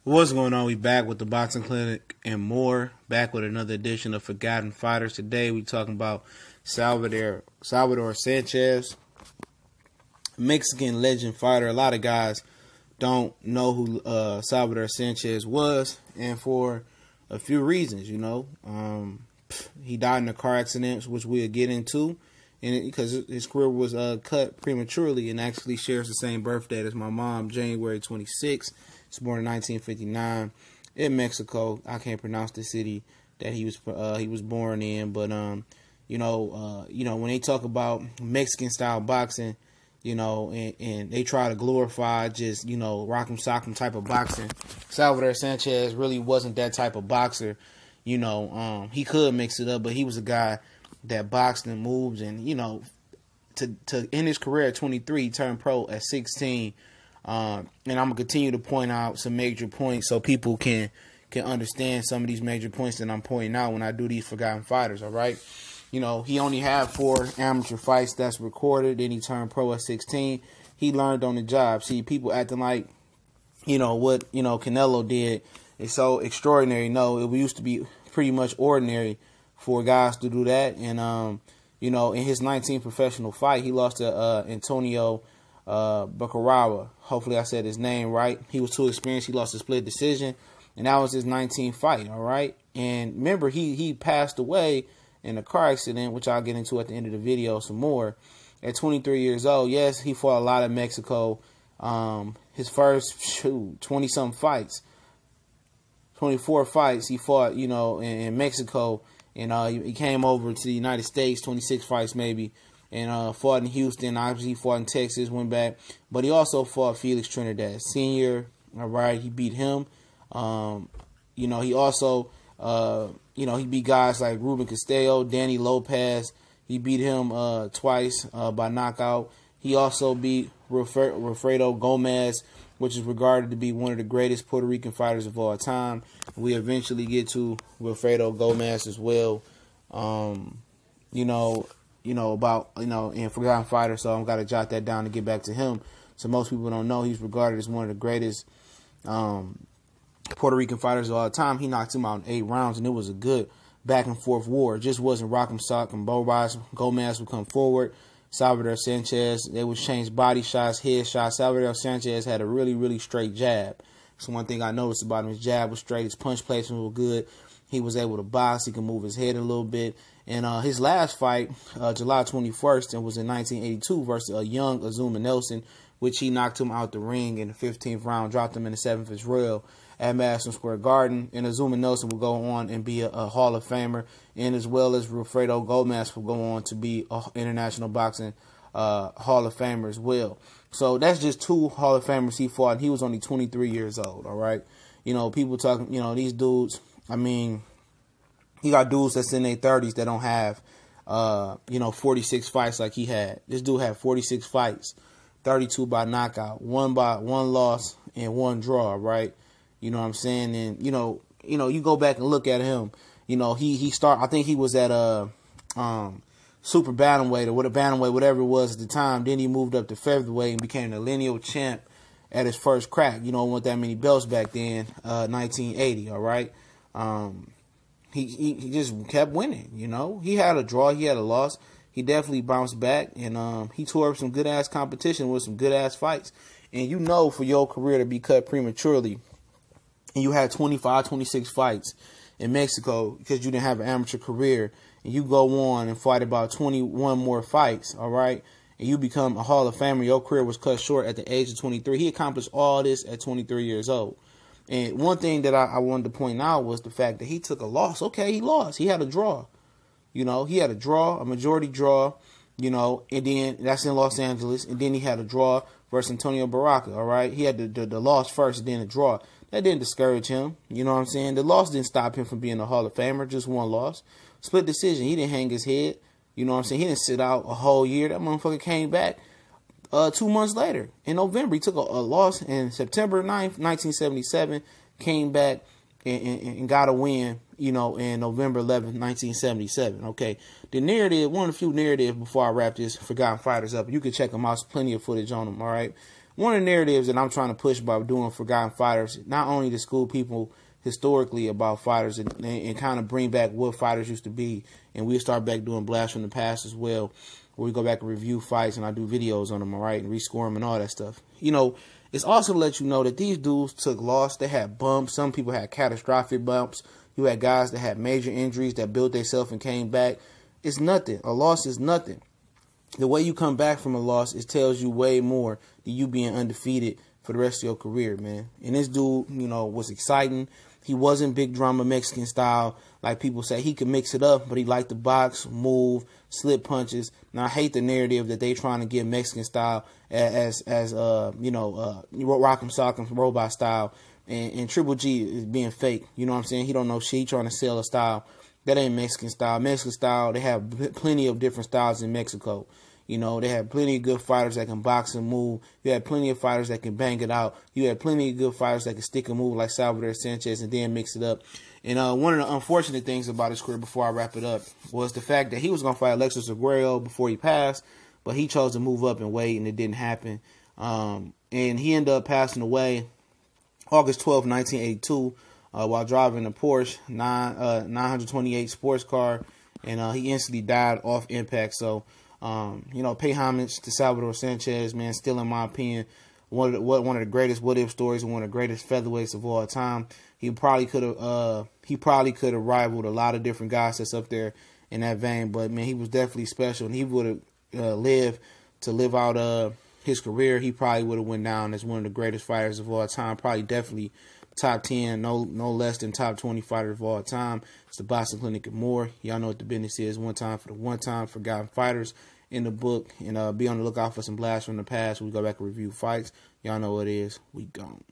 What's going on? We back with the Boxing Clinic and more. Back with another edition of Forgotten Fighters. Today we talking about Salvador Sánchez, Mexican legend fighter. A lot of guys don't know who Salvador Sánchez was, and for a few reasons, he died in a car accident, which we'll get into, and because his career was cut prematurely, and actually shares the same birthday as my mom, January 26th. He was born in 1959 in Mexico. I can't pronounce the city that he was born in, but when they talk about Mexican style boxing, and they try to glorify just rock'em sock'em type of boxing, Salvador Sánchez really wasn't that type of boxer. He could mix it up, but he was a guy that boxed and moves, and to end his career at 23, he turned pro at 16. And I'm going to continue to point out some major points so people can understand some of these major points that I'm pointing out when I do these Forgotten Fighters, all right? He only had 4 amateur fights that's recorded. Then he turned pro at 16. He learned on the job. See, people acting like, what, Canelo did is so extraordinary. No, it used to be pretty much ordinary for guys to do that. And, in his 19th professional fight, he lost to Antonio Bucarawa. Hopefully I said his name right. He was too experienced. He lost a split decision, and that was his 19th fight, all right? And remember, he passed away in a car accident, which I'll get into at the end of the video some more, at 23 years old. Yes, he fought a lot in Mexico. His first 20-something fights, 24 fights he fought, in Mexico, and he came over to the United States, 26 fights maybe, and fought in Houston. Obviously, he fought in Texas, went back. But he also fought Felix Trinidad Sr., all right? He beat him. He also, he beat guys like Ruben Castillo, Danny Lopez. He beat him twice by knockout. He also beat Wilfredo Gomez, which is regarded to be one of the greatest Puerto Rican fighters of all time. We eventually get to Wilfredo Gomez as well. About in Forgotten Fighter, so I've got to jot that down to get back to him. So most people don't know he's regarded as one of the greatest Puerto Rican fighters of all time. He knocked him out in 8 rounds, and it was a good back and forth war. It just wasn't rock'em sock'em. Gomez would come forward. Salvador Sánchez, they would change body shots, head shots. Salvador Sánchez had a really, really straight jab. So one thing I noticed about him, his jab was straight, his punch placement was good. He was able to box. He could move his head a little bit. And his last fight, July 21st, and was in 1982 versus a young Azuma Nelson, which he knocked him out the ring in the 15th round, dropped him in the 7th as well at Madison Square Garden. And Azuma Nelson will go on and be a Hall of Famer, and as well as Wilfredo Gomez will go on to be an international boxing Hall of Famer as well. So that's just 2 Hall of Famers he fought. He was only 23 years old, all right? People talking, these dudes, he got dudes that's in their 30s that don't have, 46 fights like he had. This dude had 46 fights, 32 by knockout, 1 loss, and 1 draw, right? You know what I'm saying? And, you go back and look at him. He I think he was at super bantamweight or whatever it was at the time. Then he moved up to featherweight and became the lineal champ at his first crack. With that many belts back then, 1980, all right? He just kept winning, He had a draw, he had a loss. He definitely bounced back, and he tore up some good-ass competition with some good-ass fights. And for your career to be cut prematurely, and you had 25, 26 fights in Mexico because you didn't have an amateur career, and you go on and fight about 21 more fights, all right, and you become a Hall of Famer, your career was cut short at the age of 23. He accomplished all this at 23 years old. And one thing that I wanted to point out was the fact that he took a loss. Okay, he lost. He had a draw. He had a draw, a majority draw, and then that's in Los Angeles. And then he had a draw versus Antonio Barraca, all right? He had the loss first and then a draw. That didn't discourage him. You know what I'm saying? The loss didn't stop him from being a Hall of Famer, just 1 loss. Split decision. He didn't hang his head. You know what I'm saying? He didn't sit out a whole year. That motherfucker came back 2 months later. In November, he took a loss. In September 9th, 1977, came back and got a win, in November 11th, 1977. Okay. The narrative, one of the few narratives before I wrap this Forgotten Fighters up, you can check them out. There's plenty of footage on them, all right? one of the narratives that I'm trying to push by doing Forgotten Fighters, not only to school people historically about fighters and kind of bring back what fighters used to be, and we start back doing Blast from the Past as well, where we go back and review fights and I do videos on them, all right, and rescore them and all that stuff. You know, it's also to let you know that these dudes took loss. They had bumps. Some people had catastrophic bumps. You had guys that had major injuries that built themselves and came back. It's nothing. A loss is nothing. The way you come back from a loss, it tells you way more than you being undefeated for the rest of your career, man. And this dude, you know, was exciting. He wasn't big drama Mexican style like people say. He could mix it up, but he liked to box, move, slip punches. Now I hate the narrative that they trying to get Mexican style as you know, Rock'em Sock'em Robot style, and Triple G is being fake. You know what I'm saying? He don't know shit. He trying to sell a style that ain't Mexican style. Mexican style, they have plenty of different styles in Mexico. You know, they have plenty of good fighters that can box and move. You have plenty of fighters that can bang it out. You have plenty of good fighters that can stick and move like Salvador, Sánchez, and then mix it up. And one of the unfortunate things about his career, before I wrap it up, was the fact that he was going to fight Alexis Aguero before he passed, but he chose to move up and wait, and it didn't happen. And he ended up passing away August 12, 1982, while driving a Porsche 928 sports car, and he instantly died off impact. So, you know, pay homage to Salvador Sánchez, man. Still, in my opinion, one of the greatest what-if stories and one of the greatest featherweights of all time. He probably could have rivaled a lot of different guys that's up there in that vein. But man, he was definitely special, and he would have lived to live out his career. He probably would have went down as one of the greatest fighters of all time. Probably definitely top 10, no less than top 20 fighter of all time. It's the Boxing Clinic and more. Y'all know what the business is. One time for the one-time Forgotten Fighters in the book. And be on the lookout for some blasts from the past. We go back and review fights. Y'all know what it is. We gone.